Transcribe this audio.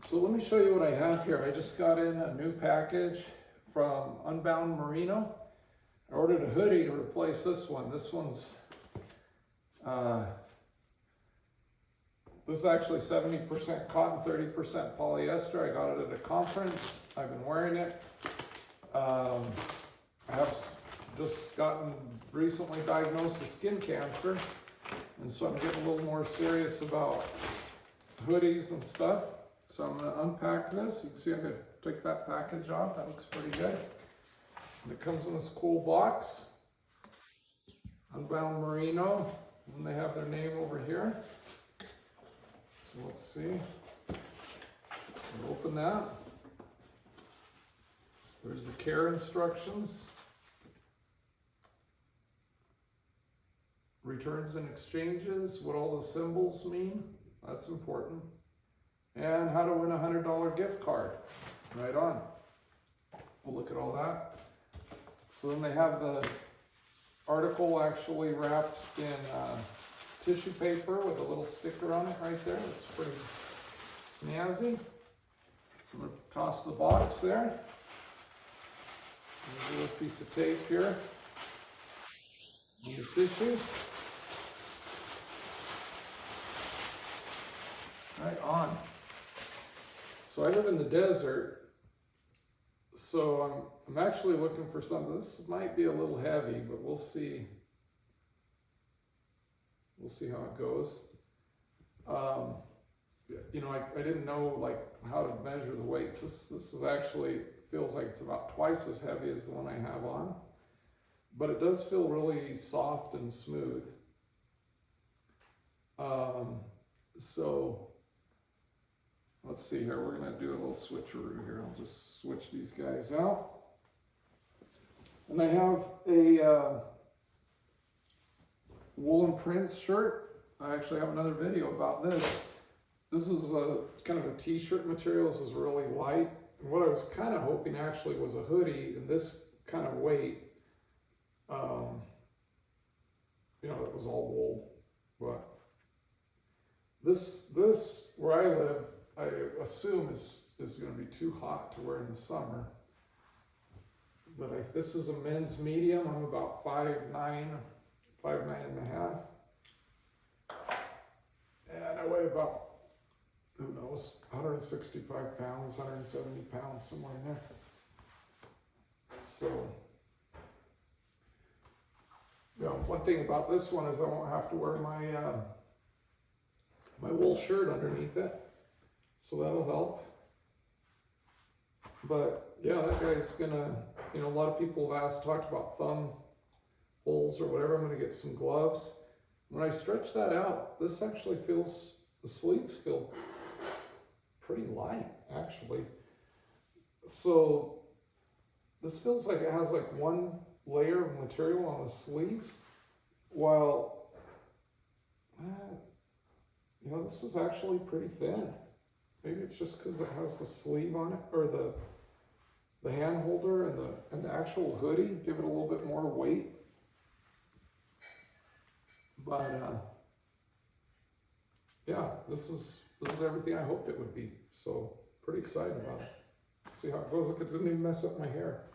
So let me show you what I have here. I just got in a new package from Unbound Merino. I ordered a hoodie to replace this one. This one's, this is actually 70% cotton, 30% polyester. I got it at a conference. I've been wearing it. I have just gotten recently diagnosed with skin cancer. And so I'm getting a little more serious about hoodies and stuff. So I'm going to unpack this. You can see I'm going to take that package off. That looks pretty good. And it comes in this cool box. Unbound Merino. And they have their name over here. So let's see. We'll open that. There's the care instructions. Returns and exchanges, what all the symbols mean. That's important. And how to win a $100 gift card. Right on. We'll look at all that. So then they have the article actually wrapped in tissue paper with a little sticker on it right there. It's pretty snazzy. So I'm going to toss the box there. There's a little piece of tape here. And the tissue. Right on. So I live in the desert, so I'm actually looking for something. This might be a little heavy, but we'll see. We'll see how it goes. You know, I didn't know like how to measure the weights. This is actually feels like it's about twice as heavy as the one I have on, but it does feel really soft and smooth. So let's see here. We're going to do a little switcheroo here. I'll just switch these guys out. And I have a Wool&Prince shirt. I actually have another video about this. This is a kind of a t-shirt material. This is really light. And what I was kind of hoping actually was a hoodie in this kind of weight. You know, it was all wool. But this where I live, I assume is going to be too hot to wear in the summer. But this is a men's medium. I'm about 5'9", 5'9.5". And I weigh about, who knows, 165 pounds, 170 pounds, somewhere in there. So, you know, one thing about this one is I won't have to wear my my wool shirt underneath it. So that'll help. But yeah, that guy's gonna, you know, a lot of people have talked about thumb holes or whatever. I'm gonna get some gloves. When I stretch that out, this actually feels, the sleeves feel pretty light, actually. So this feels like it has like one layer of material on the sleeves, while, you know, this is actually pretty thin. Maybe it's just because it has the sleeve on it, or the hand holder and the actual hoodie give it a little bit more weight. But yeah, this is everything I hoped it would be. So pretty excited about it. See how it goes. Look, it didn't even mess up my hair.